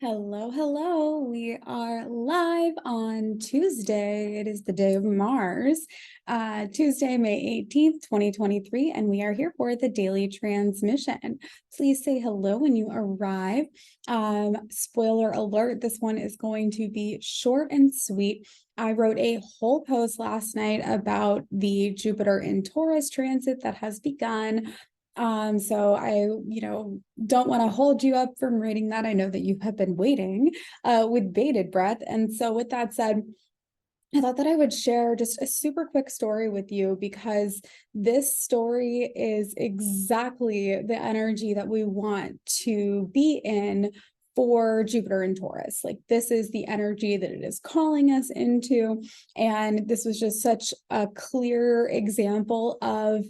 Hello, hello. We are live on Tuesday. It is the day of Mars, Tuesday, May 18th, 2023, and we are here for the daily transmission. Please say hello when you arrive. Spoiler alert, this one is going to be short and sweet. I wrote a whole post last night about the Jupiter in Taurus transit that has begun. So I, don't want to hold you up from reading that. I know that you have been waiting with bated breath. And so with that said, I thought that I would share just a super quick story with you because this story is exactly the energy that we want to be in for Jupiter and Taurus. Like, this is the energy that it is calling us into. And this was just such a clear example of,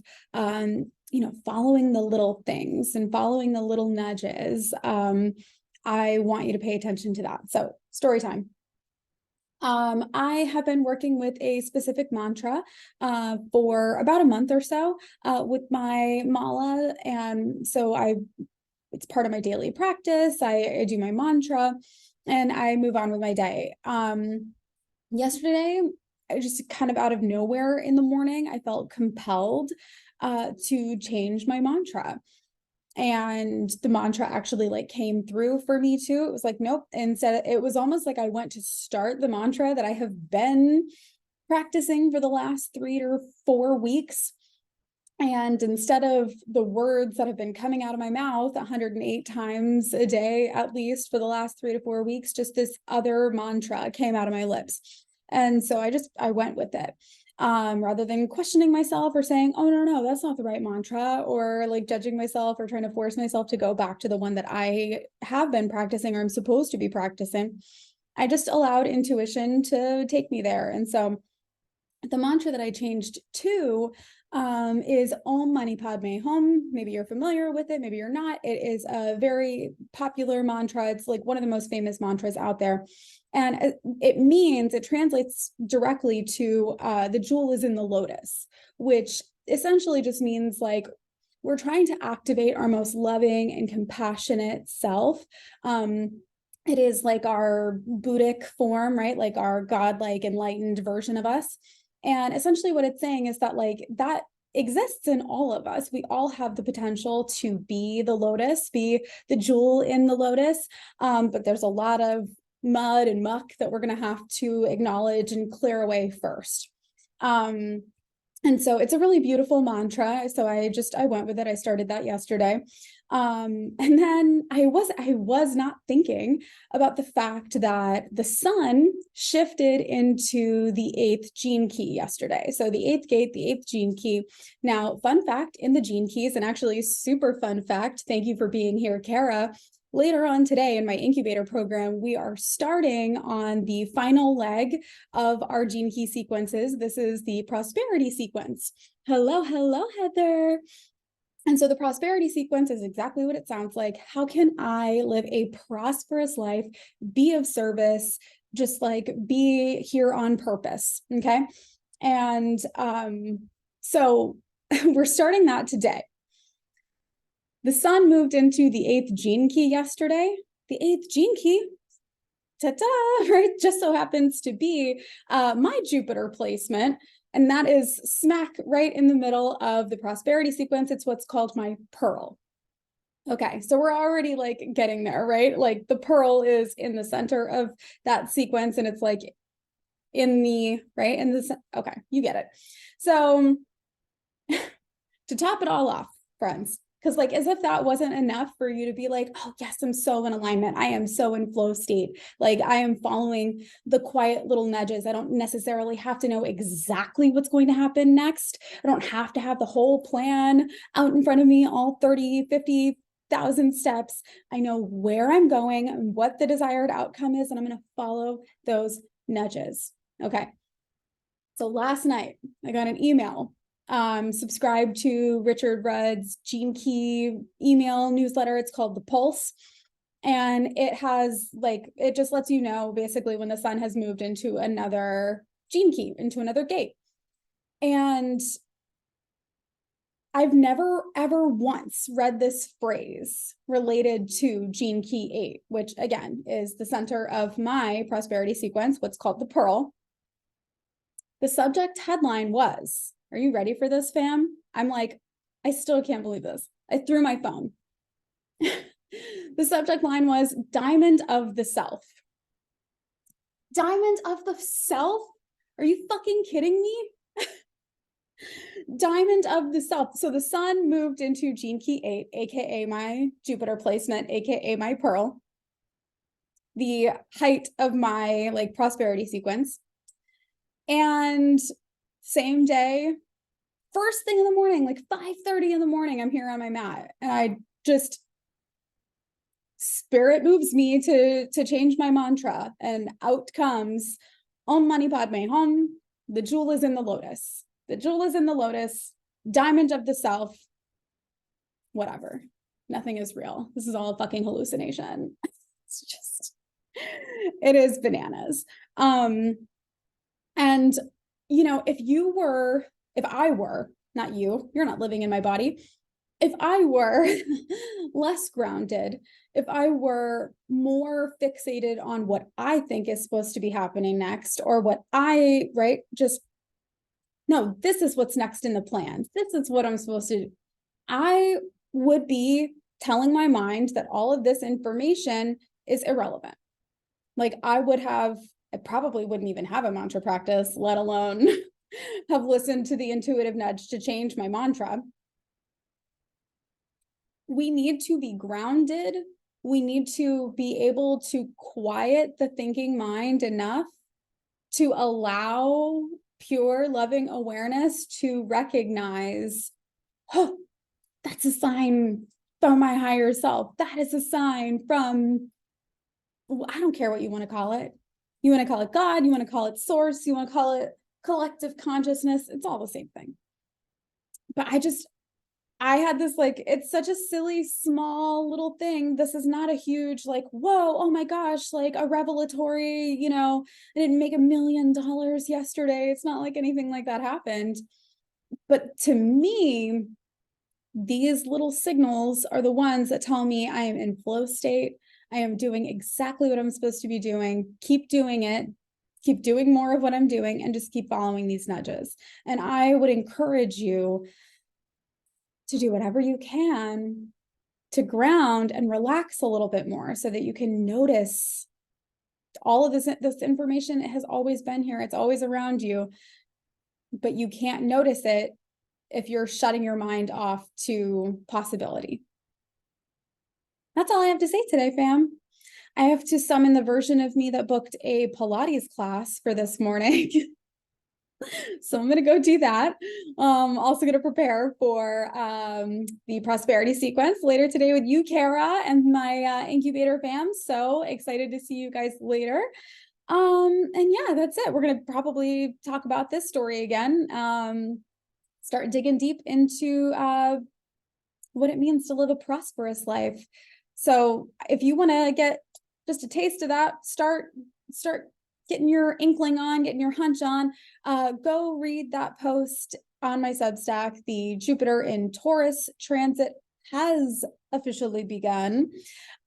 following the little things and following the little nudges. I want you to pay attention to that. So, story time. I have been working with a specific mantra for about a month or so with my mala. And so it's part of my daily practice. I do my mantra and I move on with my day. Yesterday, I just kind of out of nowhere in the morning, I felt compelled to change my mantra. And the mantra actually came through for me too. It was like, nope. Instead, it was almost like I went to start the mantra that I have been practicing for the last 3 or 4 weeks. And instead of the words that have been coming out of my mouth 108 times a day, at least for the last 3 to 4 weeks, just this other mantra came out of my lips. And so I went with it. Rather than questioning myself or saying, oh, no, that's not the right mantra, or judging myself or trying to force myself to go back to the one that I have been practicing or I'm supposed to be practicing. I just allowed intuition to take me there. And so the mantra that I changed to is Om Mani Padme Hum. Maybe you're familiar with it, maybe you're not. It is a very popular mantra. It's like one of the most famous mantras out there. And it translates directly to the jewel is in the lotus, which essentially just means we're trying to activate our most loving and compassionate self. It is like our Buddhic form, right? Like our godlike enlightened version of us. And essentially what it's saying is that that exists in all of us. We all have the potential to be the lotus, be the jewel in the lotus. But there's a lot of mud and muck that we're going to have to acknowledge and clear away first. And so it's a really beautiful mantra. So I went with it. I started that yesterday. And then I was not thinking about the fact that the sun shifted into the 8th gene key yesterday. So the 8th gate, the 8th gene key. Now, fun fact in the gene keys, and actually super fun fact, thank you for being here, Kara. Later on today in my incubator program, we are starting on the final leg of our gene key sequences. This is the prosperity sequence. Hello, Heather. And so the prosperity sequence is exactly what it sounds like. How can I live a prosperous life, be of service, just be here on purpose? Okay. And so we're starting that today. The sun moved into the 8th gene key yesterday. The 8th gene key, ta-da, right, just so happens to be my Jupiter placement. And that is smack right in the middle of the prosperity sequence. It's what's called my pearl. Okay, so we're already getting there, right? The pearl is in the center of that sequence and it's okay, you get it. So to top it all off, friends, because as if that wasn't enough for you to be oh yes, I'm so in alignment, I am so in flow state, I am following the quiet little nudges. I don't necessarily have to know exactly what's going to happen next. I don't have to have the whole plan out in front of me, all 30, 50,000 steps. I know where I'm going and what the desired outcome is, and I'm going to follow those nudges. Okay, so last night I got an email. Subscribe to Richard Rudd's Gene Key email newsletter. It's called The Pulse. And it has it just lets you know basically when the sun has moved into another gene key, into another gate. And I've never ever once read this phrase related to Gene Key 8, which again is the center of my prosperity sequence, what's called the Pearl. The subject headline was, are you ready for this, fam? I'm like, I still can't believe this. I threw my phone. The subject line was Diamond of the Self. Diamond of the Self? Are you fucking kidding me? Diamond of the Self. So the sun moved into Gene Key 8, aka my Jupiter placement, aka my Pearl, the height of my like prosperity sequence. And same day, first thing in the morning, like 5:30 in the morning, I'm here on my mat, and I just, spirit moves me to change my mantra, and out comes Om Mani Padme Hum. The jewel is in the lotus. The jewel is in the lotus. Diamond of the Self. Whatever. Nothing is real. This is all a fucking hallucination. It's just, it is bananas. And you know, if I were, not you, you're not living in my body. If I were less grounded, if I were more fixated on what I think is supposed to be happening next, or what just, no, this is what's next in the plan. This is what I'm supposed to do. I would be telling my mind that all of this information is irrelevant. Like I probably wouldn't even have a mantra practice, let alone have listened to the intuitive nudge to change my mantra. We need to be grounded. We need to be able to quiet the thinking mind enough to allow pure, loving awareness to recognize, oh, that's a sign from my higher self. That is a sign from, I don't care what you want to call it. You want to call it God, you want to call it source, you want to call it collective consciousness. It's all the same thing. But I had this, like, it's such a silly, small little thing. This is not a huge, like, whoa, oh my gosh, like a revelatory, I didn't make $1 million yesterday. It's not like anything like that happened. But to me, these little signals are the ones that tell me I am in flow state. I am doing exactly what I'm supposed to be doing. Keep doing it. Keep doing more of what I'm doing, and just keep following these nudges. And I would encourage you to do whatever you can to ground and relax a little bit more, so that you can notice all of this information. It has always been here. It's always around you, but you can't notice it if you're shutting your mind off to possibility. That's all I have to say today, fam. I have to summon the version of me that booked a Pilates class for this morning. So I'm going to go do that. Also going to prepare for the prosperity sequence later today with you, Kara, and my incubator fam. So excited to see you guys later. And yeah, that's it. We're going to probably talk about this story again. Start digging deep into what it means to live a prosperous life. So if you want to get just a taste of that, start getting your inkling on, getting your hunch on, go read that post on my Substack. The Jupiter in Taurus transit has officially begun.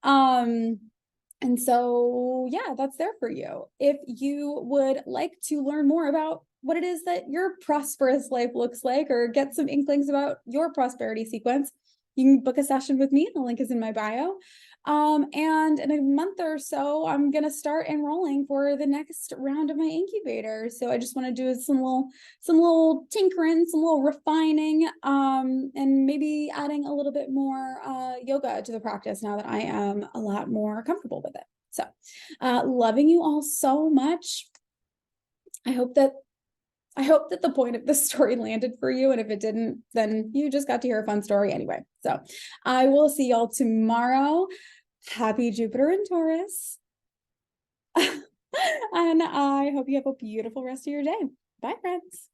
And so, yeah, that's there for you. If you would like to learn more about what it is that your prosperous life looks like, or get some inklings about your prosperity sequence, you can book a session with me. The link is in my bio. And in a month or so, I'm going to start enrolling for the next round of my incubator. So I just want to do some little tinkering, some little refining, and maybe adding a little bit more yoga to the practice now that I am a lot more comfortable with it. So loving you all so much. I hope that the point of this story landed for you. And if it didn't, then you just got to hear a fun story anyway. So I will see y'all tomorrow. Happy Jupiter in Taurus. And I hope you have a beautiful rest of your day. Bye, friends.